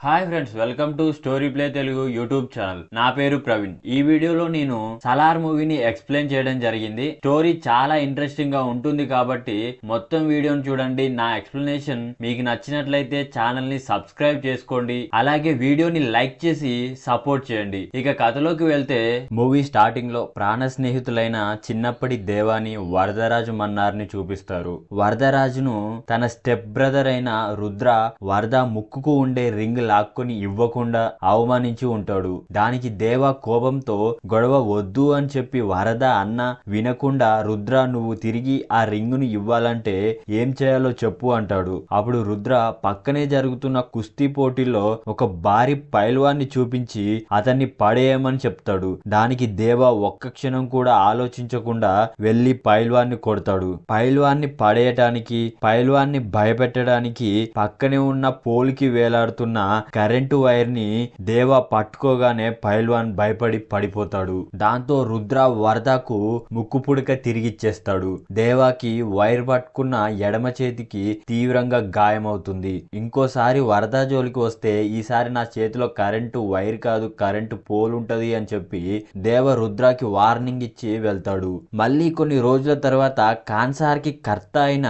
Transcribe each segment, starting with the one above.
Hi friends, welcome to story play Telugu YouTube channel. నా పేరు ప్రవీణ్. ఈ వీడియోలో నేను సలార్ మూవీని ఎక్స్ప్లెయిన్ చేయడం జరిగింది. స్టోరీ చాలా ఇంట్రెస్టింగ్ గా ఉంటుంది కాబట్టి మొత్తం వీడియోని చూడండి. నా ఎక్స్ప్లెనేషన్ మీకు నచ్చినట్లయితే ఛానల్ ని సబ్స్క్రైబ్ చేసుకోండి, అలాగే వీడియోని లైక్ చేసి సపోర్ట్ చేయండి. ఇక కథలోకి వెళ్తే, మూవీ స్టార్టింగ్ లో ప్రాణ స్నేహితులైన చిన్నప్పటి దేవాని వరదరాజు మన్నార్ని చూపిస్తారు. వరదరాజును తన స్టెప్ బ్రదర్ అయిన రుద్ర వరద ముక్కుకు ఉండే రింగ్ లాక్కొని ఇవ్వకుండా అవమానించి ఉంటాడు. దానికి దేవ కోపంతో గొడవ వద్దు అని చెప్పి వరద అన్న వినకుండా రుద్ర నువ్వు తిరిగి ఆ రింగును ఇవ్వాలంటే ఏం చేయాలో చెప్పు అంటాడు. అప్పుడు రుద్ర పక్కనే జరుగుతున్న కుస్తీ పోటీలో ఒక భారీ పైల్వాన్ని చూపించి అతన్ని పడేయమని చెప్తాడు. దానికి దేవ ఒక్క క్షణం కూడా ఆలోచించకుండా వెళ్లి పైల్వాన్ని కొడతాడు. పైల్వాన్ని పడేయటానికి, పైల్వాన్ని భయపెట్టడానికి పక్కనే ఉన్న పోల్కి వేలాడుతున్న కరెంటు వైర్ ని దేవ పట్టుకోగానే పైల్వాన్ భయపడి పడిపోతాడు. దాంతో రుద్ర వరదకు ముక్కు పుడక తిరిగిచ్చేస్తాడు. దేవాకి వైర్ పట్టుకున్న ఎడమ చేతికి తీవ్రంగా గాయమవుతుంది. ఇంకోసారి వరద జోలికి వస్తే ఈసారి నా చేతిలో కరెంటు వైర్ కాదు కరెంటు పోల్ ఉంటది అని చెప్పి దేవ రుద్రకి వార్నింగ్ ఇచ్చి వెళ్తాడు. మళ్ళీ కొన్ని రోజుల తర్వాత కాన్సార్ కి కర్త అయిన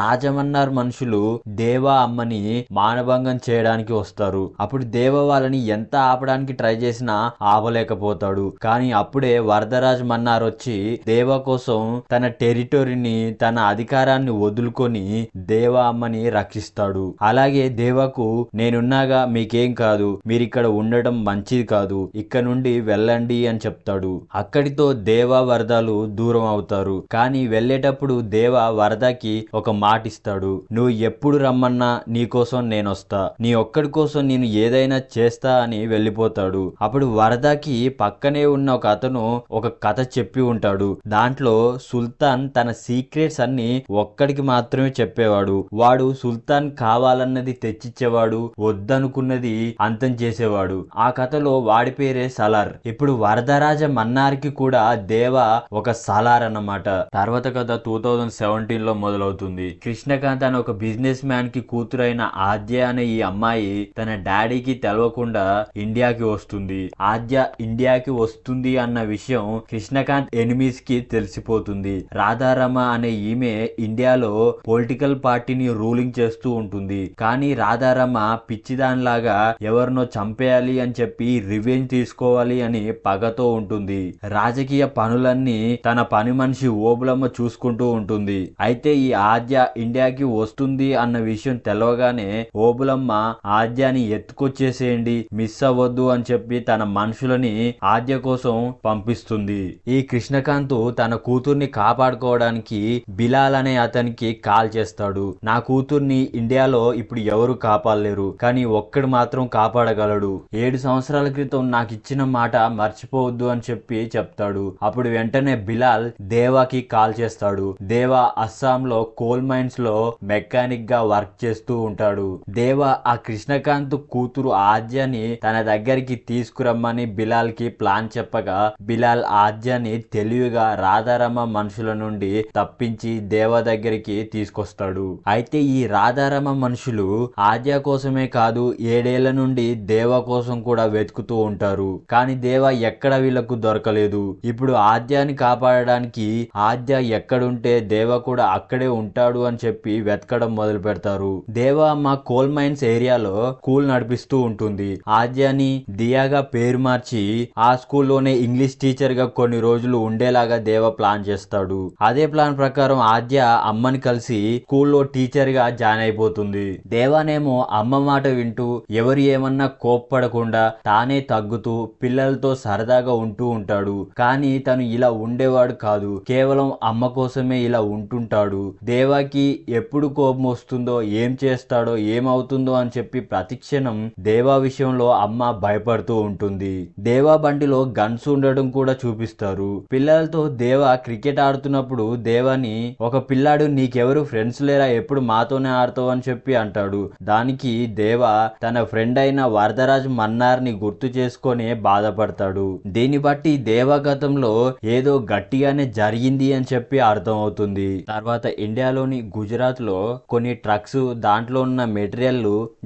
రాజమన్నార్ మనుషులు దేవా అమ్మని మానభంగం చేయడానికి వస్తారు. అప్పుడు దేవ వాళ్ళని ఎంత ఆపడానికి ట్రై చేసినా ఆపలేకపోతాడు. కానీ అప్పుడే వరదరాజ్ మన్నార్ వచ్చి దేవ కోసం తన టెరిటరీని, తన అధికారాన్ని వదులుకొని దేవ అమ్మని రక్షిస్తాడు. అలాగే దేవకు నేనున్నాగా మీకేం కాదు, మీరిక్కడ ఉండటం మంచిది కాదు, ఇక్కడ నుండి వెళ్ళండి అని చెప్తాడు. అక్కడితో దేవ వరదలు దూరం అవుతారు. కానీ వెళ్ళేటప్పుడు దేవ వరదకి ఒక మాట ఇస్తాడు. నువ్వు ఎప్పుడు రమ్మన్నా నీకోసం నేనొస్తా, నీ ఒక్కడి కోసం నేను ఏదైనా చేస్తా అని వెళ్ళిపోతాడు. అప్పుడు వరదకి పక్కనే ఉన్న ఒక అతను ఒక కథ చెప్పి ఉంటాడు. దాంట్లో సుల్తాన్ తన సీక్రెట్స్ అన్ని ఒక్కడికి మాత్రమే చెప్పేవాడు. వాడు సుల్తాన్ కావాలన్నది తెచ్చిచ్చేవాడు, వద్దనుకున్నది అంతం చేసేవాడు. ఆ కథలో వాడి పేరే సలార్. ఇప్పుడు వరదరాజ మన్నార్కి కూడా దేవ ఒక సలార్ అన్నమాట. తర్వాత కథ 2017 లో మొదలవుతుంది. కృష్ణకాంత్ అనే ఒక బిజినెస్ మ్యాన్ కి కూతురైన ఆద్య అనే ఈ అమ్మాయి తన డాడీకి తెలవకుండా ఇండియాకి వస్తుంది. ఆద్య ఇండియాకి వస్తుంది అన్న విషయం కృష్ణకాంత్ ఎనిమీస్ కి తెలిసిపోతుంది. రాధారమ అనే ఈమె ఇండియాలో పొలిటికల్ పార్టీని రూలింగ్ చేస్తూ ఉంటుంది. కానీ రాధారమ పిచ్చిదానిలాగా ఎవరినో చంపేయాలి అని చెప్పి రివెంజ్ తీసుకోవాలి అని పగతో ఉంటుంది. రాజకీయ పనులన్నీ తన పని మనిషి ఓబులమ్మ చూసుకుంటూ ఉంటుంది. అయితే ఈ ఆద్య ఇండియాకి వస్తుంది అన్న విషయం తెలవగానే ఓబులమ్మ ఆద్యాని ఎత్తుకొచ్చేసేయండి, మిస్ అవ్వద్దు అని చెప్పి తన మనుషులని ఆద్య కోసం పంపిస్తుంది. ఈ కృష్ణకాంత్ తన కూతుర్ని కాపాడుకోవడానికి బిలాల్ అనే అతనికి కాల్ చేస్తాడు. నా కూతుర్ని ఇండియాలో ఇప్పుడు ఎవరు కాపాడలేరు, కానీ ఒక్కడు మాత్రం కాపాడగలడు. 7 సంవత్సరాల క్రితం నాకు ఇచ్చిన మాట మర్చిపోవద్దు అని చెప్పి చెప్తాడు. అప్పుడు వెంటనే బిలాల్ దేవాకి కాల్ చేస్తాడు. దేవా అస్సాంలో కోల్ మైన్స్ లో మెకానిక్ గా వర్క్ చేస్తూ ఉంటాడు. దేవా ఆ కృష్ణకాంత్ కూతురు ఆద్యని తన దగ్గరికి తీసుకురమ్మని బిలాల్ కి ప్లాన్ చెప్పగా బిలాల్ ఆద్యని తెలివిగా రాధారమ మనుషుల నుండి తప్పించి దేవ దగ్గరికి తీసుకొస్తాడు. అయితే ఈ రాధారమ మనుషులు ఆద్య కోసమే కాదు 7 ఏళ్ల నుండి దేవ కోసం కూడా వెతుకుతూ ఉంటారు. కానీ దేవ ఎక్కడ వీళ్లకు దొరకలేదు. ఇప్పుడు ఆద్యాని కాపాడడానికి ఆద్య ఎక్కడుంటే దేవ కూడా అక్కడే ఉంటాడు అని చెప్పి వెతకడం మొదలు పెడతారు. దేవ మా కోల్ మైన్స్ ఏరియాలో స్కూల్ నడిపిస్తూ ఉంటుంది. ఆద్యాని దియాగా పేరు మార్చి ఆ స్కూల్లోనే ఇంగ్లీష్ టీచర్ గా కొన్ని రోజులు ఉండేలాగా దేవ ప్లాన్ చేస్తాడు. అదే ప్లాన్ ప్రకారం ఆద్య అమ్మని కలిసి స్కూల్లో టీచర్ గా జాయిన్ అయిపోతుంది. దేవానేమో అమ్మ మాట వింటూ ఎవరు ఏమన్నా కోప్పడకుండా తానే తగ్గుతూ పిల్లలతో సరదాగా ఉంటూ ఉంటాడు. కానీ తను ఇలా ఉండేవాడు కాదు, కేవలం అమ్మ కోసమే ఇలా ఉంటుంటాడు. దేవాకి ఎప్పుడు కోపం వస్తుందో, ఏం చేస్తాడో, ఏమవుతుందో అని చెప్పి ప్రతిక్షణం దేవా విషయంలో అమ్మ భయపడుతూ ఉంటుంది. దేవా బండిలో గన్స్ ఉండడం కూడా చూపిస్తారు. పిల్లలతో దేవా క్రికెట్ ఆడుతున్నప్పుడు దేవాని ఒక పిల్లాడు నీకెవరు ఫ్రెండ్స్ లేరా, ఎప్పుడు మాతోనే ఆడతావు అని చెప్పి అంటాడు. దానికి దేవా తన ఫ్రెండ్ అయిన వరదరాజ్ మన్నార్ ని గుర్తు చేసుకొని బాధపడతాడు. దీన్ని బట్టి దేవా గతంలో ఏదో గట్టిగానే జరిగింది అని చెప్పి అర్థం అవుతుంది. తర్వాత ఇండియాలోని గుజరాత్ లో కొన్ని ట్రక్స్ దాంట్లో ఉన్న మెటీరియల్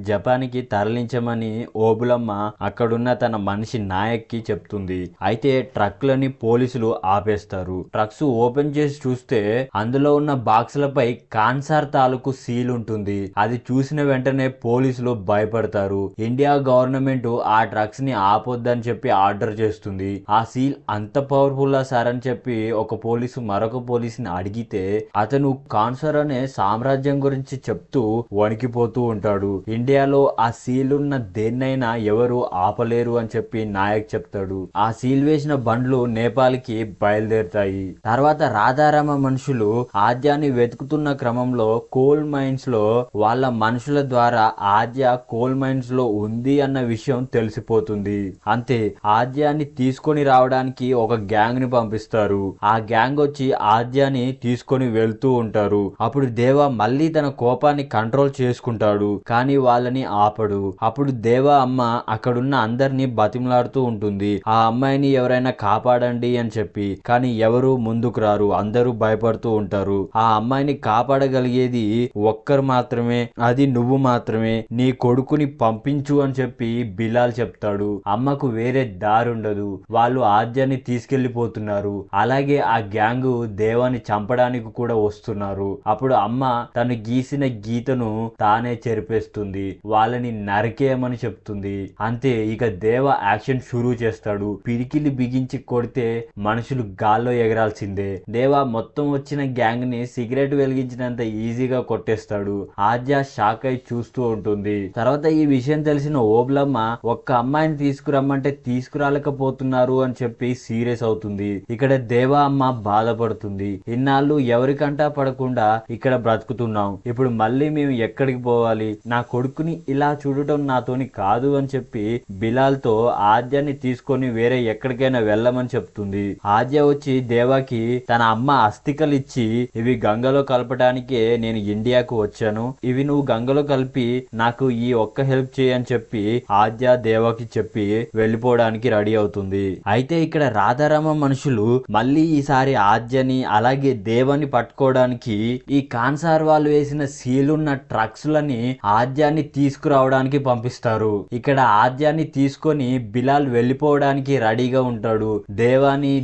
జపాన్ కి తరలించమని ఓబులమ్మ అక్కడున్న తన మనిషి నాయక్ కి చెప్తుంది. అయితే ట్రక్లని పోలీసులు ఆపేస్తారు. ట్రక్స్ ఓపెన్ చేసి చూస్తే అందులో ఉన్న బాక్సులపై కాన్సార్ తాలూకు సీల్ ఉంటుంది. అది చూసిన వెంటనే పోలీసులు భయపడతారు. ఇండియా గవర్నమెంట్ ఆ ట్రక్స్ ని ఆపొద్దని చెప్పి ఆర్డర్ చేస్తుంది. ఆ సీల్ అంత పవర్ఫుల్ సార్ అని చెప్పి ఒక పోలీసు మరొక పోలీసుని అడిగితే అతను కాన్సర్ అనే సామ్రాజ్యం గురించి చెప్తూ వణికిపోతూ ఉంటాడు. ఇండియాలో ఆ సీల్ ఉన్న దేన్నైనా ఎవరు ఆపలేరు అని చెప్పి నాయక్ చెప్తాడు. ఆ సీల్ వేసిన బండ్లు నేపాల్ కి బయలుదేరుతాయి. తర్వాత రాధారామ మనుషులు ఆద్యాన్ని వెతుకుతున్న క్రమంలో కోల్ మైన్స్ లో వాళ్ళ మనుషుల ద్వారా ఆద్య కోల్ మైన్స్ లో ఉంది అన్న విషయం తెలిసిపోతుంది. అంతే, ఆద్యాన్ని తీసుకొని రావడానికి ఒక గ్యాంగ్ ని పంపిస్తారు. ఆ గ్యాంగ్ వచ్చి ఆద్యాని తీసుకొని వెళ్తూ ఉంటారు. అప్పుడు దేవా మళ్ళీ తన కోపాన్ని కంట్రోల్ చేసుకుంటాడు, కానీ వాళ్ళని ఆపడు. అప్పుడు దేవా అమ్మ అక్కడున్న అందరినీ బతిమలాడుతూ ఉంటుంది, ఆ అమ్మాయిని ఎవరైనా కాపాడండి అని చెప్పి. కానీ ఎవరు ముందుకు రారు, అందరూ భయపడుతూ ఉంటారు. ఆ అమ్మాయిని కాపాడగలిగేది ఒక్కరు మాత్రమే, అది నువ్వు మాత్రమే. నీ కొడుకుని పంపించు అని చెప్పి బిలాల్ చెప్తాడు. అమ్మకు వేరే దారి ఉండదు. వాళ్ళు ఆద్యాన్ని తీసుకెళ్లిపోతున్నారు. అలాగే ఆ గ్యాంగ్ దేవాని చంపడానికి కూడా వస్తున్నారు. అప్పుడు అమ్మ తను గీసిన గీతను తానే చెరిపేస్తుంది. వాళ్ళని నరికేయమని చెప్తుంది. అంతే, ఇక దేవ యాక్షన్ షురూ చేస్తాడు. పిడికిలి బిగించి కొడితే మనుషులు గాల్లో ఎగరాల్సిందే. దేవ మొత్తం వచ్చిన గ్యాంగ్ ని సిగరెట్ వెలిగించినంత ఈజీగా కొట్టేస్తాడు. ఆద్య షాక్ అయి చూస్తూ ఉంటుంది. తర్వాత ఈ విషయం తెలిసిన ఓబులమ్మ ఒక్క అమ్మాయిని తీసుకురమ్మంటే తీసుకురాలేకపోతున్నారు అని చెప్పి సీరియస్ అవుతుంది. ఇక్కడ దేవా అమ్మ బాధపడుతుంది. ఇన్నాళ్ళు ఎవరికంటా పడకుండా ఇక్కడ బ్రతుకుతున్నాం, ఇప్పుడు మళ్ళీ మేము ఎక్కడికి పోవాలి? నా కొడుకుని ఇలా చూడటం నాతోని కాదు అని చెప్పి బిలాల్ తో ఆద్యాన్ని తీసుకొని వేరే ఎక్కడికైనా వెళ్ళమని చెప్తుంది. ఆద్య వచ్చి దేవాకి తన అమ్మ అస్థికలు ఇచ్చి, ఇవి గంగలో కలపడానికే నేను ఇండియాకు వచ్చాను, ఇవి నువ్వు గంగలో కలిపి నాకు ఈ ఒక్క హెల్ప్ చేయని చెప్పి ఆద్య దేవాకి చెప్పి వెళ్ళిపోవడానికి రెడీ అవుతుంది. అయితే ఇక్కడ రాధారామ మనుషులు మళ్ళీ ఈసారి ఆద్యని అలాగే దేవాని పట్టుకోవడానికి ఈ కాన్సార్ వాళ్ళు వేసిన సీలున్న ట్రక్స్ లని ఆద్యాన్ని తీసుకురావడానికి పంపిస్తారు. ఇక్కడ ఆద్యాన్ని తీసుకొని బిలాల్ వెళ్ళిపోవడానికి రెడీగా ఉంటాడు.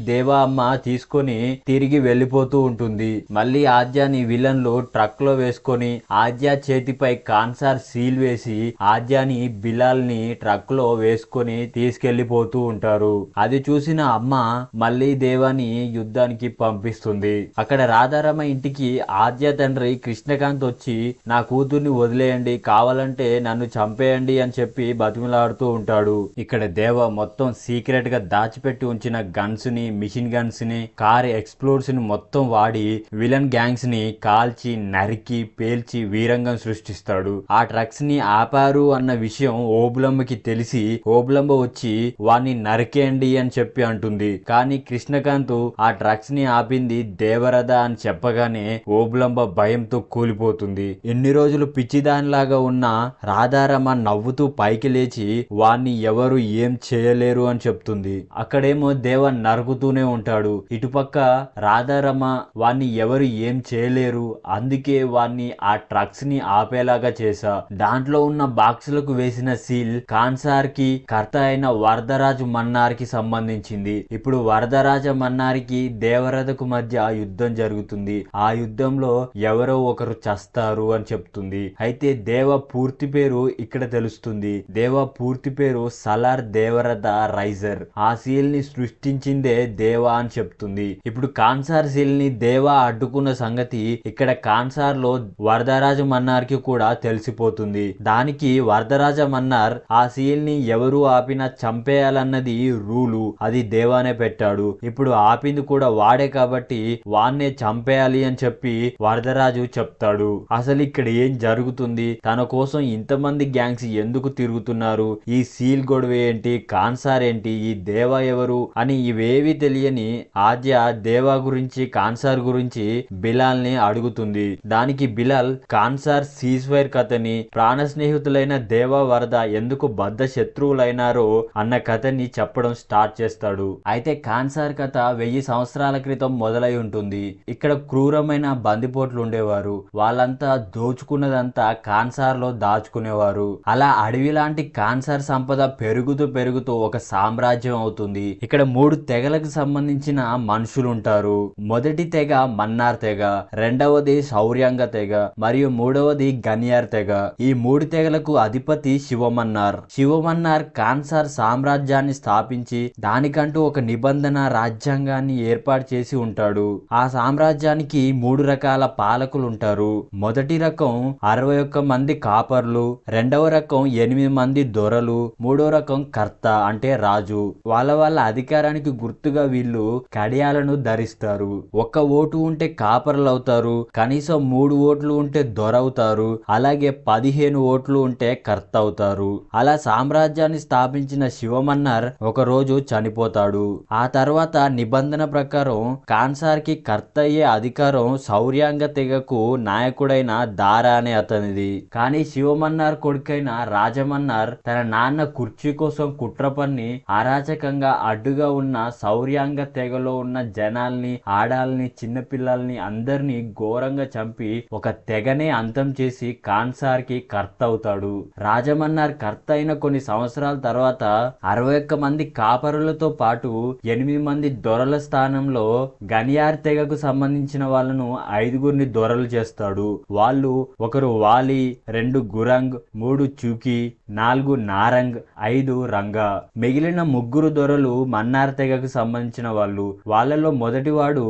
దేవా అమ్మ తీసుకొని తిరిగి వెళ్ళిపోతూ ఉంటుంది. మళ్ళీ ఆద్యాని విలన్లు ట్రక్ లో వేసుకొని ఆద్య చేతిపై కాన్సార్ సీల్ వేసి ఆద్యాని బిలాల్ ని ట్రక్ లో వేసుకొని తీసుకెళ్లిపోతూ ఉంటారు. అది చూసిన అమ్మ మళ్ళీ దేవాని యుద్ధానికి పంపిస్తుంది. అక్కడ రాధారామ ఇంటికి ఆద్య తండ్రి కృష్ణకాంత్ వచ్చి నా కూతుర్ని వదిలేయండి, కావాలంటే నన్ను చంపేయండి అని చెప్పి బతిమలాడుతూ ఉంటాడు. ఇక్కడ దేవ మొత్తం సీక్రెట్ గా దాచిపెట్టి ఉంచిన గన్స్ ని, మిషన్ గన్స్ ని, కార్ ఎక్స్ప్లోర్స్ ని మొత్తం వాడి విలన్ గ్యాంగ్స్ ని కాల్చి నరికి పేల్చి వీరంగం సృష్టిస్తాడు. ఆ ట్రక్స్ ని ఆపారు అన్న విషయం ఓబులమ్మకి తెలిసి ఓబులమ్మ వచ్చి వాణ్ణి నరికేయండి అని చెప్పి అంటుంది. కానీ కృష్ణకాంత్ ఆ ట్రక్స్ ని ఆపింది దేవరథ అని చెప్పగానే ఓబులంబ భయంతో కూలిపోతుంది. ఎన్ని రోజులు పిచ్చిదానిలాగా ఉన్న రాధారమ నవ్వుతూ పైకి లేచి వాణ్ణి ఎవరు ఏం చేయలేరు అని చెప్తుంది. అక్కడేమో దేవ నరుకుతూనే ఉంటాడు. ఇటుపక్క రాధారమ వాణ్ణి ఎవరు ఏం చేయలేరు, అందుకే వాణ్ణి ఆ ట్రక్స్ ని ఆపేలాగా చేశా. దాంట్లో ఉన్న బాక్సులకు వేసిన సీల్ కాన్సార్ కి కర్త అయిన వరదరాజు మన్నార్ కి సంబంధించింది. ఇప్పుడు వరదరాజ మన్నారికి దేవరథకు మధ్య యుద్ధం జరుగుతుంది. ఆ యుద్ధంలో ఎవరో ఒకరు చస్తారు అని చెప్తుంది. అయితే దేవ పూర్తి పేరు ఇక్కడ తెలుస్తుంది. దేవ పూర్తి పేరు సలార్ దేవరథ రైజర్. ఆ సీల్ ని సృష్టించిందే దేవా అని చెప్తుంది. ఇప్పుడు కాన్సార్ సీల్ ని దేవా అడ్డుకున్న సంగతి ఇక్కడ కాన్సార్ లో వరదరాజ మన్నార్ కి కూడా తెలిసిపోతుంది. దానికి వరదరాజ మన్నార్ ఆ సీల్ ని ఎవరు ఆపినా చంపేయాలన్నది రూలు, అది దేవానే పెట్టాడు. ఇప్పుడు ఆపింది కూడా వాడే కాబట్టి వాన్నే చంపేయాలి అని చెప్పి వరదరాజు చెప్తాడు. అసలు ఇక్కడ ఏం జరుగుతుంది, తన కోసం ఇంతమంది గ్యాంగ్స్ ఎందుకు తిరుగుతున్నారు, ఈ సీల్ గొడవ ఏంటి, కాన్సార్ ఏంటి, ఈ దేవా ఎవరు అని ఇవేవి తెలియని ఆద్య దేవా గురించి కాన్సార్ గురించి బిలాల్ ని అడుగుతుంది. దానికి బిలాల్ కాన్సార్ సీజ్ ఫైర్ కథని, ప్రాణ స్నేహితులైన దేవా వరద ఎందుకు బద్ధ శత్రువులైనారో అన్న కథని చెప్పడం స్టార్ట్ చేస్తాడు. అయితే కాన్సార్ కథ 1000 సంవత్సరాల క్రితం మొదలై ఉంటుంది. ఇక్కడ క్రూరమైన బందిపోట్లు ఉండేవారు. వాళ్ళంతా దోచుకున్నదంతా కాన్సార్ లో దాచుకునేవారు. ఉంటారు. అలా అడవి లాంటి కాన్సర్ సంపద పెరుగుతూ ఒక సామ్రాజ్యం అవుతుంది. ఇక్కడ 3 తెగలకు సంబంధించిన మనుషులు ఉంటారు. మొదటి తెగ మన్నార్ తెగ, రెండవది శౌర్యాంగ తెగ మరియు మూడవది గనియార్ తెగ. ఈ 3 తెగలకు అధిపతి శివమన్నార్. శివమన్నార్ కాన్సార్ సామ్రాజ్యాన్ని స్థాపించి దానికంటూ ఒక నిబంధన రాజ్యాంగాన్ని ఏర్పాటు చేసి ఉంటాడు. ఆ సామ్రాజ్యానికి 3 రకాల పాలకులు ఉంటారు. మొదటి రకం 61 మంది కాపర్లు, రెండవ రకం 8 మంది దొరలు, మూడో రకం కర్త అంటే రాజు. వాళ్ళ అధికారానికి గుర్తుగా వీళ్ళు కడియాలను ధరిస్తారు. 1 ఓటు ఉంటే కాపర్లు అవుతారు, కనీసం 3 ఓట్లు ఉంటే దొరవుతారు, అలాగే 15 ఓట్లు ఉంటే కర్త అవుతారు. అలా సామ్రాజ్యాన్ని స్థాపించిన శివమన్నార్ ఒక రోజు చనిపోతాడు. ఆ తర్వాత నిబంధన ప్రకారం కాన్సార్ కి కర్త అయ్యే అధికారం శౌర్యాంగ తెగకు నాయకుడైన దారా అనే అతనిది. కానీ శివమన్నార్ కొడుకైన రాజమన్నార్ తన నాన్న కుర్చీ కోసం కుట్ర పన్ని అరాచకంగా అడ్డుగా ఉన్న శౌర్యాంగ తెగలో ఉన్న జనాల్ని, ఆడాల్ని, చిన్నపిల్లల్ని అందరినీ ఘోరంగా చంపి ఒక తెగనే అంతం చేసి కాన్సార్ కి కర్త అవుతాడు. రాజమన్నార్ కర్త అయిన కొన్ని సంవత్సరాల తర్వాత 61 మంది కాపరులతో పాటు 8 మంది దొరల స్థానంలో గనియార్ తెగకు సంబంధించిన వాళ్ళను 5గురిని దొరలు చేస్తాడు. వాళ్ళు ఒకరు వాలి, 2 గురంగ్, 3 చూకి, 4 నారంగ్, 5 రంగా. మిగిలిన 3 దొరలు మన్నార్ తెగకు సంబంధించిన వాళ్ళు. వాళ్ళలో మొదటివాడు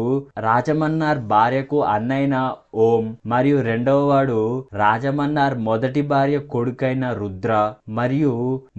రాజమన్నార్ భార్యకు అన్నైన ఓం మరియు రెండవ వాడు రాజమన్నార్ మొదటి భార్య కొడుకైన రుద్ర మరియు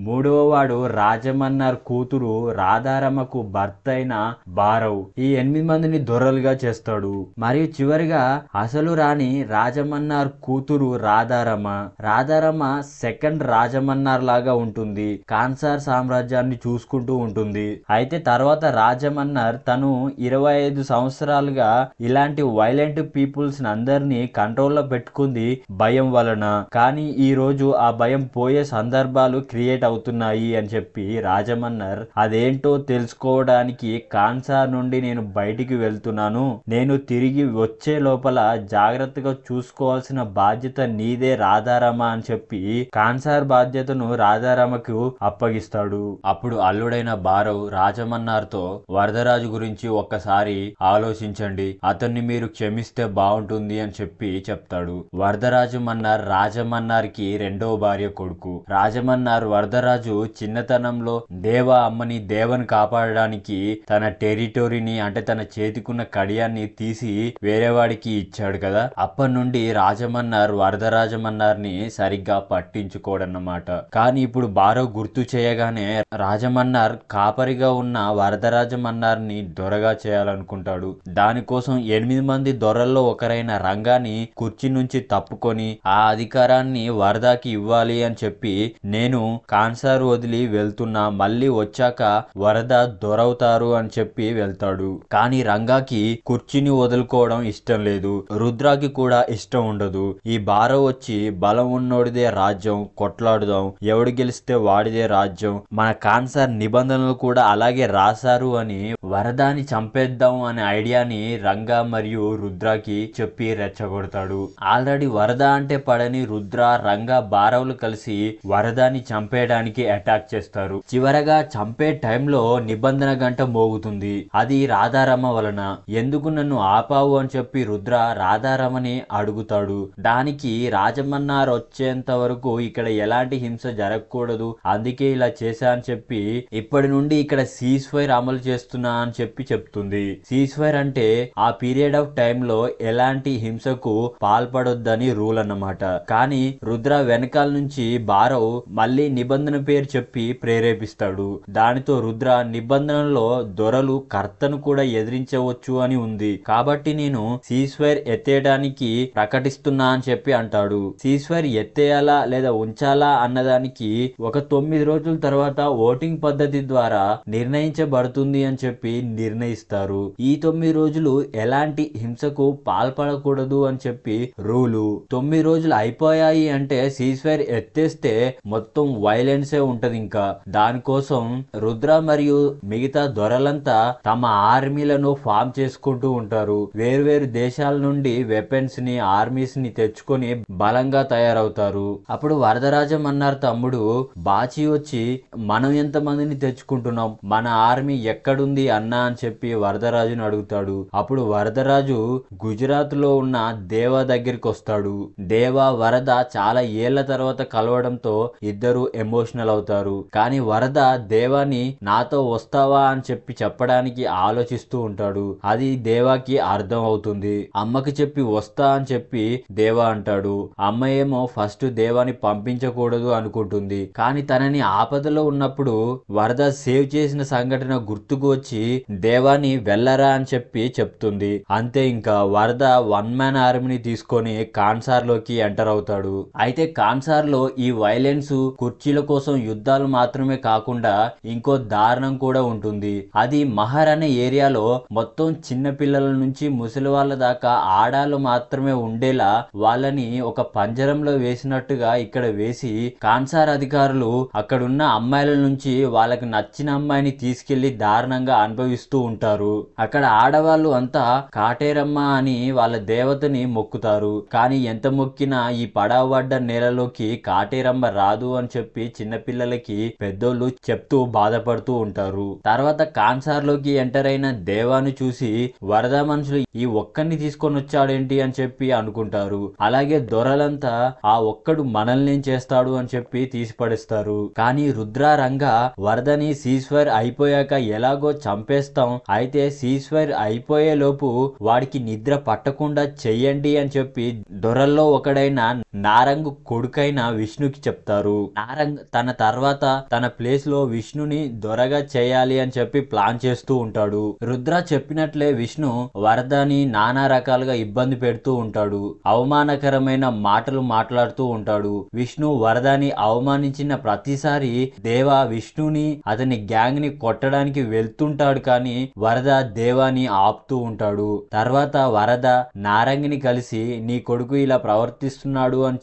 మూడవ వాడు రాజమన్నార్ కూతురు రాధారమ్మకు భర్త అయిన భారవ్. ఈ 8 మందిని దొరలుగా చేస్తాడు. మరియు చివరిగా అసలు రాణి రాజమన్నార్ కూతురు రాధారమ్మ. రాధారమ్మ సెకండ్ రాజమన్నార్ లాగా ఉంటుంది. కాన్సార్ సామ్రాజ్యాన్ని చూసుకుంటూ ఉంటుంది. అయితే తర్వాత రాజమన్నార్ తను 25 సంవత్సరాలుగా ఇలాంటి వైలెంట్ పీపుల్స్ అందరినీ కంట్రోల్లో పెట్టుకుంది భయం వలన. కానీ ఈ రోజు ఆ భయం పోయే సందర్భాలు క్రియేట్ అవుతున్నాయి అని చెప్పి రాజమన్నార్ అదేంటో తెలుసుకోవడానికి కాన్సార్ నుండి నేను బయటికి వెళ్తున్నాను, నేను తిరిగి వచ్చే లోపల జాగ్రత్తగా చూసుకోవాల్సిన బాధ్యత నీదే రాధారమ అని చెప్పి కాన్సార్ బాధ్యతను రాధారమకు అప్పగిస్తాడు. అప్పుడు అల్లుడైన భారవ్ రాజమన్నార్తో వరదరాజు గురించి ఒక్కసారి ఆలోచించండి, అతన్ని మీరు క్షమిస్తే బాగుంటుంది అని చెప్పి చెప్తాడు. వరదరాజు మన్నార్ రాజమన్నార్ కి రెండవ భార్య కొడుకు. రాజమన్నార్ వరదరాజు చిన్నతనంలో దేవ అమ్మని దేవని కాపాడడానికి తన టెరిటోరీని అంటే తన చేతికున్న కడియాన్ని తీసి వేరేవాడికి ఇచ్చాడు కదా. అప్పటి నుండి రాజమన్నార్ వరదరాజమన్నార్ ని సరిగ్గా పట్టించుకోడన్నమాట. కానీ ఇప్పుడు భారవ్ గుర్తు చేయగానే రాజమన్నార్ కాపరిగా ఉన్న వరదరాజమన్నార్ ని దొరగా చేయాలనుకుంటాడు. దానికోసం 8 మంది దొరల్లో ఒకరైన రంగాని కుర్చీ నుంచి తప్పుకొని ఆ అధికారాన్ని వరదాకి ఇవ్వాలి అని చెప్పి నేను కాన్సార్ వదిలి వెళ్తున్నా, మళ్ళీ వచ్చాక వరద దొరవుతారు అని చెప్పి వెళ్తాడు. కానీ రంగాకి కుర్చీని వదులుకోవడం ఇష్టం లేదు, రుద్రాకి కూడా ఇష్టం ఉండదు. ఈ భారవ్ వచ్చి బలం ఉన్నోడిదే రాజ్యం, కొట్లాడుదాం, ఎవడు గెలిస్తే వాడిదే రాజ్యం, మన కాన్సార్ నిబంధనలు కూడా అలాగే రాశారు అని వరదాని చంపేద్దాం అనే ఐడియాని రంగా మరియు రుద్రాకి చెప్పి రెచ్చగొడతాడు. ఆల్రెడీ వరద అంటే పడని రుద్ర, రంగా, భారవులు కలిసి వరదాని చంపేయడానికి అటాక్ చేస్తారు. చివరగా చంపే టైంలో నిబంధన గంట మోగుతుంది. అది రాధారమ్మ వలన. ఎందుకు నన్ను ఆపావు అని చెప్పి రుద్ర రాధారమ్మని అడుగుతాడు. దానికి రాజమన్నార్ వచ్చేంత వరకు ఇక్కడ ఎలాంటి హింస జరగకూడదు, అందుకే ఇలా చేశా అని చెప్పి ఇప్పటి నుండి ఇక్కడ సీజ్ ఫైర్ అమలు చేస్తున్నా అని చెప్పి చెప్తుంది. సీజ్ ఫైర్ అంటే ఆ పీరియడ్ ఆఫ్ టైమ్ లో ఎలాంటి హింసకు పాల్పడొద్దని రూల్ అన్నమాట. కానీ రుద్ర వెనకాల నుంచి భారవ్ మళ్ళీ నిబంధన పేరు చెప్పి ప్రేరేపిస్తాడు. దానితో రుద్ర నిబంధనలో దొరలు కర్తను కూడా ఎదిరించవచ్చు అని ఉంది, కాబట్టి నేను సీజ్ ఫైర్ ఎత్తేయడానికి ప్రకటిస్తున్నా అని చెప్పి అంటాడు. సీజ్ ఫైర్ ఎత్తేయాలా లేదా ఉంచాలా అన్నదానికి ఒక 9 రోజుల తర్వాత ఓటింగ్ పద్ధతి ద్వారా నిర్ణయించబడుతుంది అని చెప్పి నిర్ణయిస్తారు. ఈ 9 రోజులు ఎలాంటి హింసకు పాల్పడకూడదు ఉండకూడదు అని చెప్పి రూలు. 9 రోజులు అయిపోయాయి అంటే సీజ్ ఫైర్ ఎత్తేస్తే మొత్తం వైలెన్సే ఉంటది. ఇంకా దానికోసం రుద్ర మరియు మిగతా దొరలంతా తమ ఆర్మీలను ఫామ్ చేసుకుంటూ ఉంటారు. వేర్వేరు దేశాల నుండి వెపన్స్ ని ఆర్మీస్ ని తెచ్చుకొని బలంగా తయారవుతారు. అప్పుడు వరదరాజం అన్నారు తమ్ముడు బాచి వచ్చి మనం ఎంత మందిని తెచ్చుకుంటున్నాం, మన ఆర్మీ ఎక్కడుంది అన్నా అని చెప్పి వరదరాజుని అడుగుతాడు. అప్పుడు వరదరాజు గుజరాత్ లో ఉన్న దేవా దగ్గరికి వస్తాడు. దేవా వరద చాలా ఏళ్ల తర్వాత కలవడంతో ఇద్దరు ఎమోషనల్ అవుతారు. కానీ వరద దేవాని నాతో వస్తావా అని చెప్పడానికి ఆలోచిస్తూ ఉంటాడు. అది దేవాకి అర్థం అవుతుంది. అమ్మకి చెప్పి వస్తా అని చెప్పి దేవా అంటాడు. అమ్మ ఏమో ఫస్ట్ దేవాని పంపించకూడదు అనుకుంటుంది. కానీ తనని ఆపదలో ఉన్నప్పుడు వరద సేవ్ చేసిన సంఘటన గుర్తుకు వచ్చి దేవాని వెళ్ళరా అని చెప్పి చెప్తుంది. అంతే ఇంకా వరద 1 మ్యాన్ ఆర్మీని తీసుకొని కాన్సార్ లోకి ఎంటర్ అవుతాడు. అయితే కాన్సార్ లో ఈ వైలెన్స్ కుర్చీల కోసం యుద్ధాలు మాత్రమే కాకుండా ఇంకో దారుణం కూడా ఉంటుంది. అది మహర్ అనే ఏరియాలో మొత్తం చిన్న పిల్లల నుంచి ముసలి వాళ్ళ దాకా ఆడాలు మాత్రమే ఉండేలా వాళ్ళని ఒక పంజరంలో వేసినట్టుగా ఇక్కడ వేసి కాన్సార్ అధికారులు అక్కడున్న అమ్మాయిల నుంచి వాళ్ళకి నచ్చిన అమ్మాయిని తీసుకెళ్లి దారుణంగా అనుభవిస్తూ ఉంటారు. అక్కడ ఆడవాళ్ళు అంతా కాటేరమ్మ అని వాళ్ళ దేవతని మొక్కుతారు. కానీ ఎంత మొక్కినా ఈ పడవబడ్డ నేలలోకి కాటేరమ్మ రాదు అని చెప్పి చిన్నపిల్లలకి పెద్దోళ్ళు చెప్తూ బాధపడుతూ ఉంటారు. తర్వాత కాన్సార్ లోకి ఎంటర్ అయిన దేవాను చూసి వరద మనుషులు ఈ ఒక్కడిని తీసుకొని వచ్చాడేంటి అని చెప్పి అనుకుంటారు. అలాగే దొరలంతా ఆ ఒక్కడు మనల్ని చేస్తాడు అని చెప్పి తీసిపడేస్తారు. కానీ రుద్రారంగా వరదని సీజ్ ఫైర్ అయిపోయాక ఎలాగో చంపేస్తాం, అయితే సీజ్ ఫైర్ అయిపోయే లోపు వాడికి నిద్ర పట్టకుండా చెయ్యండి అని చెప్పి దొరల్లో ఒకడైన నారంగ్ కొడుకైన విష్ణుకి చెప్తారు. నారంగ్ తన తర్వాత తన ప్లేస్ లో విష్ణుని దొరగా చేయాలి అని చెప్పి ప్లాన్ చేస్తూ ఉంటాడు. రుద్ర చెప్పినట్లే విష్ణు వరదని నానా రకాలుగా ఇబ్బంది పెడుతూ ఉంటాడు. అవమానకరమైన మాటలు మాట్లాడుతూ ఉంటాడు. విష్ణు వరదని అవమానించిన ప్రతిసారి దేవా విష్ణుని అతని గ్యాంగ్ ని కొట్టడానికి వెళ్తుంటాడు. కానీ వరద దేవాని ఆపుతూ ఉంటాడు. తర్వాత వరద నారంగిని కలిసి నీ కొడుకు ఇలా ప్రవర్తిస్తున్నాడు అని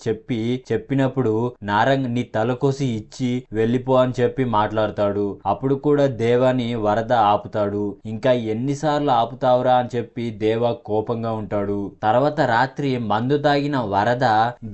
చెప్పినప్పుడు నారంగ్ నీ తలకోసి ఇచ్చి వెళ్ళిపో అని చెప్పి మాట్లాడతాడు. అప్పుడు కూడా దేవాని వరద ఆపుతాడు. ఇంకా ఎన్నిసార్లు ఆపుతావురా అని చెప్పి దేవా కోపంగా ఉంటాడు. తర్వాత రాత్రి మందు తాగిన వరద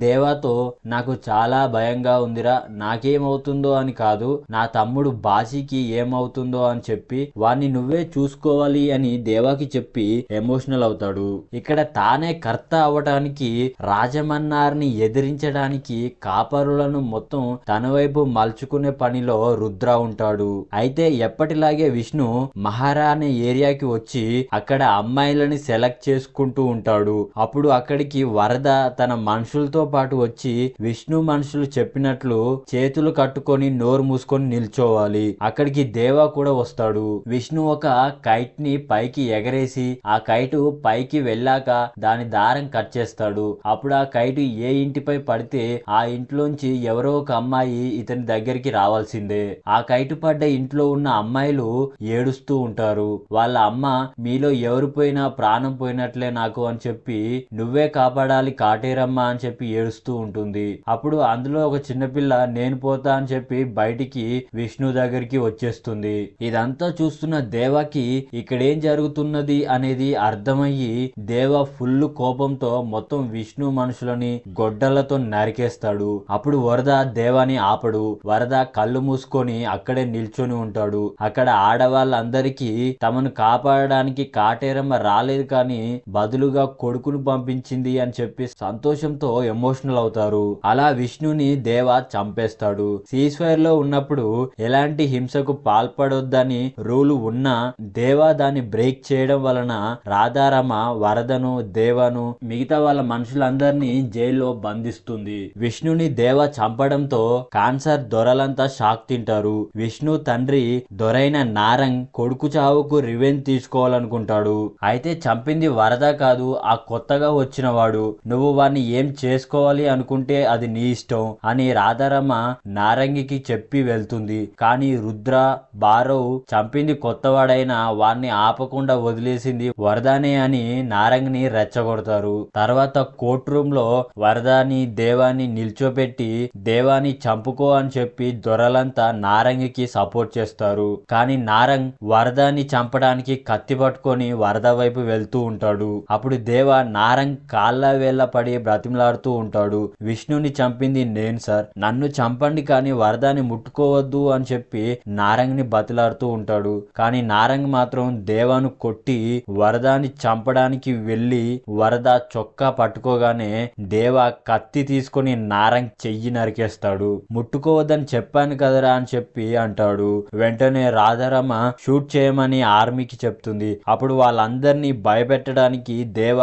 దేవాతో నాకు చాలా భయంగా ఉందిరా, నాకేమవుతుందో అని కాదు నా తమ్ముడు బాషీకి ఏమవుతుందో అని చెప్పి వాణ్ణి నువ్వే చూసుకోవాలి అని దేవాకి చెప్పి ఎమోషనల్ అవుతాడు. ఇక్కడ తానే కర్త అవటానికి రాజమన్నార్ని ఎదిరించడానికి కాపరులను మొత్తం తన వైపు మలుచుకునే పనిలో రుద్ర ఉంటాడు. అయితే ఎప్పటిలాగే విష్ణు మహారాణి ఏరియాకి వచ్చి అక్కడ అమ్మాయిలని సెలెక్ట్ చేసుకుంటూ ఉంటాడు. అప్పుడు అక్కడికి వరద తన మనుషులతో పాటు వచ్చి విష్ణు మనుషులు చెప్పినట్లు చేతులు కట్టుకొని నోరు మూసుకొని నిల్చోవాలి. అక్కడికి దేవా కూడా వస్తాడు. విష్ణు ఒక కైట్ ని పైకి ఎగరేసి ఆ కైటు పైకి వెళ్ళాక దాని దారం కట్ చేస్తాడు. అప్పుడు ఆ కైటు ఏ ఇంటిపై పడితే ఆ ఇంట్లోంచి ఎవరో ఒక అమ్మాయి ఇతని దగ్గరికి రావాల్సిందే. ఆ కైటు పడ్డ ఇంట్లో ఉన్న అమ్మాయిలు ఏడుస్తూ ఉంటారు. వాళ్ళ అమ్మ మీలో ఎవరు పోయినా ప్రాణం పోయినట్లే నాకు అని చెప్పి నువ్వే కాపాడాలి కాటేరమ్మ అని చెప్పి ఏడుస్తూ ఉంటుంది. అప్పుడు అందులో ఒక చిన్నపిల్ల నేను పోతా అని చెప్పి బయటికి విష్ణు దగ్గరికి వచ్చేస్తుంది. ఇదంతా చూస్తున్న దేవాకి ఇక్కడేం జరుగుతున్నది అనేది అర్థమయ్యి దేవా ఫుల్ కోపంతో మొత్తం విష్ణు మనుషులని గొడ్డలతో నరికేస్తాడు. అప్పుడు వరద దేవాని ఆపడు. వరద కళ్ళు మూసుకొని అక్కడే నిల్చొని ఉంటాడు. అక్కడ ఆడవాళ్ళందరికీ తమను కాపాడడానికి కాటేరమ్మ రాలేదు కానీ బదులుగా కొడుకును పంపించింది అని చెప్పి సంతోషంతో ఎమోషనల్ అవుతారు. అలా విష్ణుని దేవా చంపేస్తాడు. సీజ్ ఫైర్ లో ఉన్నప్పుడు ఎలాంటి హింసకు పాల్పడొద్దని రూలు ఉన్నా దేవా దాన్ని బ్రేక్ చేయడం వలన రాధారమ వరదను దేవాను మిగతా వాళ్ళ మనుషులందరినీ జైల్లో బంధిస్తుంది. విష్ణుని దేవా చంపడంతో కాన్సర్ దొరలంతా షాక్ తింటారు. విష్ణు తండ్రి దొరైన నారంగ్ కొడుకు చావుకు రివెంజ్ తీసుకోవాలనుకుంటాడు. అయితే చంపింది వరద కాదు, ఆ కొత్తగా వచ్చిన వాడు. నువ్వు వాడిని ఏం చేసుకోవాలి అనుకుంటే అది నీ ఇష్టం అని రాధారమ్మ నారంగికి చెప్పి వెళ్తుంది. కానీ రుద్ర బారవ్ చంపింది కొత్తవాడైనా వాడిని ఆపకుండా వదిలేసింది వరదనే అని నారంగిని రెచ్చగొడతారు. తర్వాత కోర్ట్ రూమ్ లో వరదాని దేవాని నిల్చోబెట్టి దేవాని చంపుకో అని చెప్పి దొరలంతా నారంగికి సపోర్ట్ చేస్తారు. కానీ నారంగ్ వరదాని చంపడానికి కత్తి పట్టుకొని వరద వైపు వెళ్తూ ఉంటాడు. అప్పుడు దేవ నారంగ్ కాళ్ళ వేళ్ళ పడి బ్రతిమలాడుతూ ఉంటాడు. విష్ణుని చంపింది నేను సార్, నన్ను చంపండి కానీ వరదాని ముట్టుకోవద్దు అని చెప్పి నారంగ్ ని బతిలాడుతూ ఉంటాడు. కానీ నారంగ్ మాత్రం దేవాను కొట్టి వరదాని చంపడానికి వెళ్ళి వరద చొక్కా పట్టుకోగానే దేవ కత్తి తీసుకొని నారంగ్ చెయ్యి నరికేస్తాడు. ముట్టుకోవద్దని చెప్పాను కదరా అని చెప్పి అంటాడు. వెంటనే రాధారమ్మ షూట్ చేయమని ఆర్మీకి చెప్తుంది. అప్పుడు వాళ్ళందరినీ భయపెట్టడానికి దేవ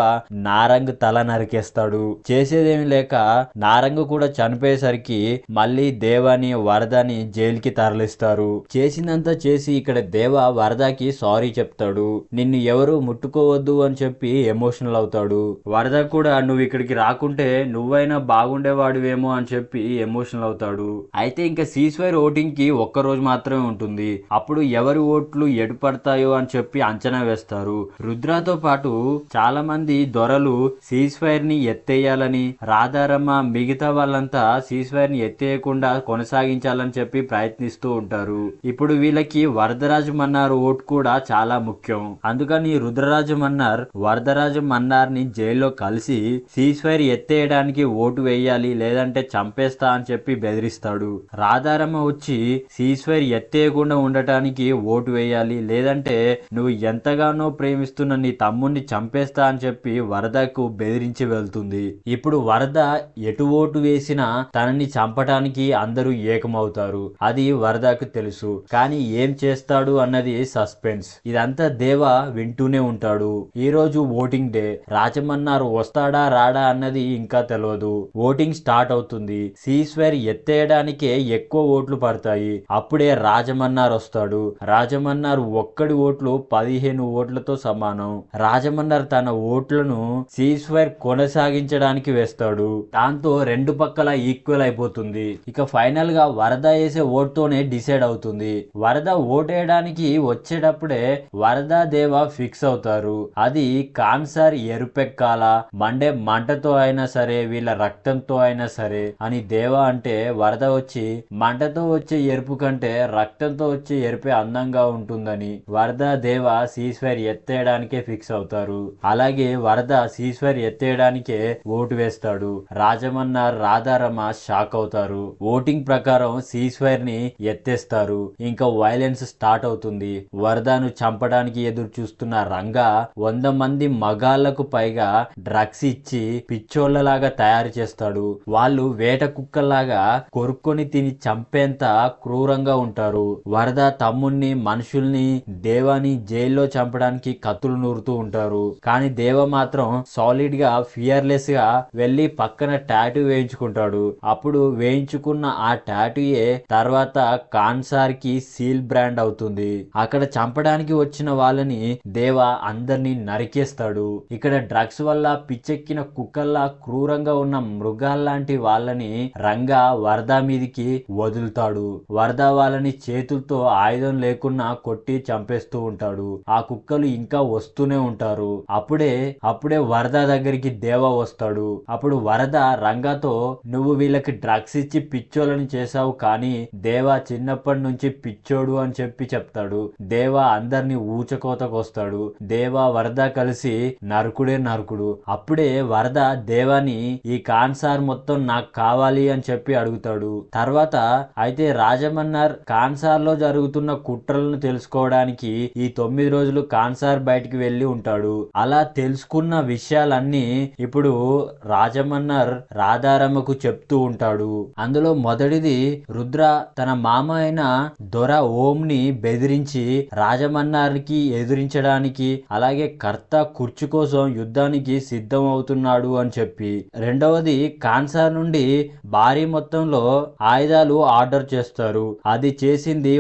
నారంగ్ తల నరికేస్తాడు. చేసేదేమి లేక నారంగ్ కూడా చనిపోయేసరికి మళ్ళీ దేవాని వరదని జైలుకి తరలిస్తారు. చేసిందంతా చేసి ఇక్కడ దేవ వరదకి సారీ చెప్తాడు. నిన్ను ఎవరు ముట్టుకోవద్దు అని చెప్పి ఎమోషనల్ అవుతాడు. వరద కూడా నువ్వు ఇక్కడికి రాకుంటే నువ్వైనా బాగుండేవాడివేమో అని చెప్పి ఎమోషనల్ అవుతాడు. అయితే ఇంకా సీజ్ఫైర్ ఓటింగ్ కి ఒక్క రోజు మాత్రమే ఉంటుంది. అప్పుడు ఎవరి ఓట్లు ఎటు పడతాయో అని చెప్పి అంచనా వేస్తారు. రుద్రతో పాటు చాలా మంది దొరలు సీజ్ఫైర్ ని ఎత్తేయాలని, రాధారమ్మ మిగతా వాళ్ళంతా సీజ్ఫైర్ ని ఎత్తేయకుండా కొనసాగించాలని చెప్పి ప్రయత్నిస్తూ ఉంటారు. ఇప్పుడు వీళ్ళకి వరదరాజు మన్నార్ ఓట్ కూడా చాలా ముఖ్యం. అందుకని రుద్రరాజు మన్నార్ వరదరాజు మన్నార్ ని జైల్లో కలిసి సీజ్ఫైర్ ఎత్తేయడానికి ఓటు వేయాలి లేదంటే చంపేస్తా అని చెప్పి బెదిరిస్తాడు. రాధారమ్మ వచ్చి సీజ్ఫైర్ ఎత్తేయకుండా ఉండటానికి ఓటు వేయాలి లేదంటే నువ్వు ఎంతగానో ప్రేమిస్తున్న నీ తమ్ముడిని చంపేస్తా అని చెప్పి వరదకు బెదిరించి వెళ్తుంది. ఇప్పుడు వరద ఎటు ఓటు వేసినా తనని చంపటానికి అందరూ ఏకమవుతారు. అది వరదకు తెలుసు. కానీ ఏం చేస్తాడు అన్నది సస్పెన్స్. ఇదంతా దేవ వింటూనే ఉంటాడు. ఈ రోజు ఓటింగ్ డే. రాజమన్నారు వస్తాడా రాడా అన్నది ఇంకా తెలియదు. ఓటింగ్ స్టార్ట్ అవుతుంది. సీజ్ఫైర్ ఎత్తేయడానికే ఎక్కువ ఓట్లు పడతాయి. అప్పుడే రాజమన్నారు వస్తాడు. రాజమన్నారు ఒక్కడి ఓట్లు 15 ఓట్లతో సమానం. రాజమన్నారు తన ఓట్లను సీజ్ఫైర్ కొనసాగించడానికి వేస్తాడు. దాంతో రెండు పక్కల ఈక్వల్ అయిపోతుంది. ఇక ఫైనల్ గా వరద వేసే ఓట్తోనే డిసైడ్ అవుతుంది. వరద ఓటేయడానికి వచ్చేటప్పుడే వరద దేవ ఫిక్స్ అవుతారు. అది కాన్సర్ ఎరుపెక్కాల, మండే మంటతో అయినా సరే వీళ్ళ రక్తంతో అయినా సరే అని దేవ అంటే వరద వచ్చి మంటతో వచ్చే ఎరుపు కంటే రక్తంతో వచ్చే ఎరుపే అందంగా ఉంటుందని వరద దేవ సీజ్ఫైర్ ఎత్తేయడానికే ఫిక్స్ అవుతారు. అలాగే వరద సీజ్ఫైర్ ఎత్తేయడానికే ఓటు వేస్తాడు. రాజమన్నారు రాధారమ్మ షాక్ అవుతారు. ఓటింగ్ ప్రకారం సీజ్ఫైర్ ని ఎత్తేస్తారు. ఇంకా వైలెన్స్ స్టార్ట్ అవుతుంది. వరదను చంపడానికి ఎదురు చూస్తున్న రంగా 100 మంది మగాళ్లకు పైగా డ్రగ్స్ ఇచ్చి పిచ్చోళ్లలాగా తయారు చేస్తాడు. వాళ్ళు వేట కుక్కల్లాగా కొరుక్కొని తిని చంపేంత క్రూరంగా ఉంటారు. వరద తమ్ముణ్ణి మనుషుల్ని దేవాని జైల్లో చంపడానికి కత్తులు నూరుతూ ఉంటారు. కానీ దేవ మాత్రం సాలిడ్ గా ఫియర్లెస్ గా వెళ్లి పక్కన టాటూ వేయించుకుంటాడు. అప్పుడు వేయించుకున్న ఆ టాటూయే తర్వాత కాన్సార్ కి సీల్ బ్రాండ్ అవుతుంది. అక్కడ చంపడానికి వచ్చిన వాళ్ళని దేవ అందరినీ నరికేస్తాడు. ఇక్కడ డ్రగ్స్ వల్ల పిచ్చెక్కిన కుక్కల్లా క్రూరంగా ఉన్న మృగాల్లాంటి వాళ్ళని రంగా వరద మీదికి వదులుతాడు. వరద వాళ్ళని చేతులతో ఆయుధం లేకున్నా కొట్టి చంపేస్తూ ఉంటాడు. ఆ కుక్కలు ఇంకా వస్తూనే ఉంటారు. అప్పుడే వరద దగ్గరికి దేవ వస్తాడు. అప్పుడు వరద రంగాతో నువ్వు వీళ్ళకి డ్రగ్స్ ఇచ్చి పిచ్చోళ్ళని చేశావు కానీ దేవ చిన్నప్పటి నుంచి పిచ్చోడు అని చెప్పి చెప్తాడు. దేవ అందరినీ ఊచకోతకొస్తాడు. దేవ వరద కలిసి నరకుడే నరకుడు. అప్పుడే వరద దేవాని ఈ కాన్సార్ మొత్తం నాకు కావాలి అని చెప్పి అడుగుతాడు. తర్వాత అయితే రాజమన్నారు కాన్సార్ లో జరుగుతున్న కుట్రలను తెలుసుకోవడానికి ఈ 9 రోజులు కాన్సార్ బయటికి వెళ్లి ఉంటాడు. అలా తెలుసుకున్న విషయాలన్నీ ఇప్పుడు రాజమన్నారు రాధారమ్మకు చెప్తూ ఉంటాడు. అందులో మొదటిది రుద్ర తన మామ అయిన దొర ఓం ని బెదిరించి రాజమన్నార్కి ఎదురించడానికి అలాగే కర్త కుర్చీ కోసం యుద్ధానికి సిద్ధం అవుతున్నాడు అని చెప్పి, రెండవది కాన్సార్ నుండి భారీ మొత్తంలో ఆయుధాలు ఆర్డర్ చేస్తారు. అది చేసింది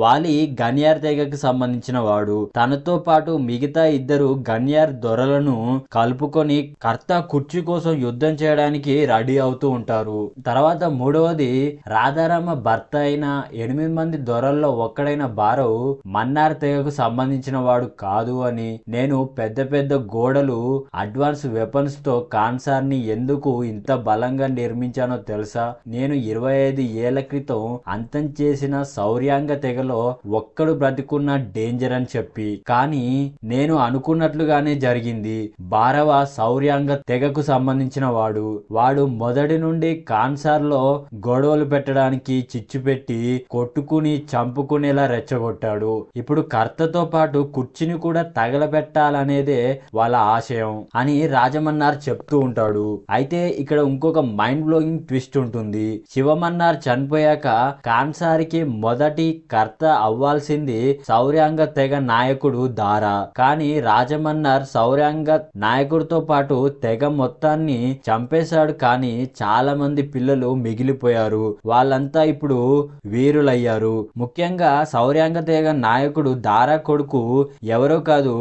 వాలి గన్యార్ తెగకి సంబంధించిన వాడు. తనతో పాటు మిగతా ఇద్దరు గన్యార్ దొరలను కలుపుకొని కర్త కుర్చీ కోసం యుద్ధం చేయడానికి రెడీ అవుతూ ఉంటారు. తర్వాత మూడవది రాధారమ్మ భర్త అయిన 8 మంది దొరల్లో ఒక్కడైన బారవ్ మన్నార్ తెగకు సంబంధించిన వాడు కాదు అని, నేను పెద్ద పెద్ద గోడలు అడ్వాన్స్ వెపన్స్ తో కాన్సార్ ని ఎందుకు ఇంత బలంగా నిర్మించానో తెలుసా? నేను 25 ఏళ్ల క్రితం అంతం చేసిన సౌర్యాంగ తెగలో ఒక్కడు బ్రతికున్న డేంజర్ అని చెప్పి. కానీ నేను అనుకున్నట్లుగానే జరిగింది. భారవ సౌర్యాంగ తెగకు సంబంధించిన వాడు మొదటి నుండి కాన్సార్ లో గొడవలు పెట్టడానికి చిచ్చు పెట్టి కొట్టుకుని చంపుకునేలా రెచ్చగొట్టాడు. ఇప్పుడు కర్తతో పాటు కుర్చీని కూడా తగలబెట్టాలనేదే వాళ్ళ ఆశయం అని రాజమన్నార్ చెప్తూ ఉంటాడు. అయితే ఇక్కడ ఇంకొక మైండ్ బ్లోయింగ్ ట్విస్ట్ ఉంటుంది. శివమన్నార్ చనిపోయాక కాన్సారికి మొదటి కర్త అవ్వాల్సింది సౌర్యాంగ తెగ నాయకుడు దారా. కానీ రాజమన్నార్ సౌర్యాంగ నాయకుడితో పాటు తెగ మొత్తాన్ని చంపేశాడు. కానీ చాలా మంది పిల్లలు మిగిలిపోయారు. వాళ్ళంతా ఇప్పుడు వీరులయ్యారు. ముఖ్యంగా సౌర్యాంగ తెగ నాయకుడు దారా కొడుకు ఎవరో కాదు,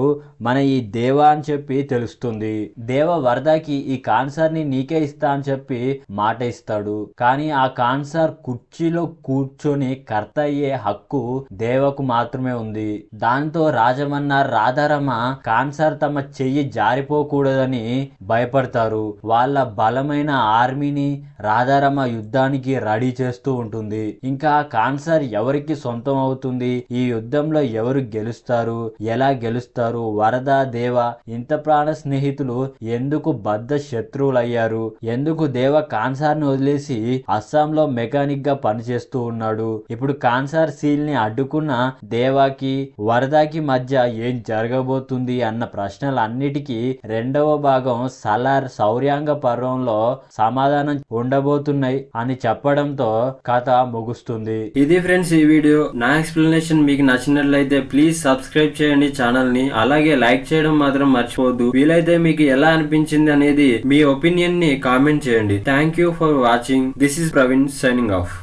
మన ఈ దేవా అని చెప్పి తెలుస్తుంది. దేవ వరదాకి ఈ కాన్సార్ ని నీకే ఇస్తా అని చెప్పి మాట ఇస్తాడు. కానీ ఆ కాన్సార్ కుర్చీలో కూర్చొని కర్త అయ్యే హక్కు దేవకు మాత్రమే ఉంది. దాంతో రాజమన్నార్ రాధారమ కాన్సార్ తమ చెయ్యి జారిపోకూడదని భయపడతారు. వాళ్ళ బలమైన ఆర్మీని రాధారమ యుద్ధానికి రెడీ చేస్తూ ఉంటుంది. ఇంకా కాన్సార్ ఎవరికి సొంతం అవుతుంది, ఈ యుద్ధంలో ఎవరు గెలుస్తారు, ఎలా గెలుస్తారు, వరద దేవ ఇంత ప్రాణ స్నేహితులు ఎందుకు బద్ద శత్రువులయ్యారు, ఎందుకు దేవ కాన్సార్ ని వదిలేసి అస్సాంలో మెకానిక్ గా పనిచేస్తూ ఉన్నాడు, ఇప్పుడు కాన్సార్ సీల్ ని అడ్డుకున్న దేవాకి వరదాకి మధ్య ఏం జరగబోతుంది అన్న ప్రశ్నలన్నిటికీ రెండవ భాగం సలార్ సౌర్యాంగ పర్వంలో సమాధానం ఉండబోతున్నాయి అని చెప్పడంతో కథ ముగుస్తుంది. ఇది ఫ్రెండ్స్ ఈ వీడియో. నా ఎక్స్ప్లెనేషన్ మీకు నచ్చినట్లయితే ప్లీజ్ సబ్స్క్రైబ్ చేయండి ఛానల్ ని. అలాగే లైక్ చేయడం మాత్రం మర్చిపోవద్దు. వీలైతే మీకు ఎలా అనిపించింది అనేది మీ ఒపీనియన్ ని కామెంట్ చేయండి. Thank you for watching. This is Praveen signing off.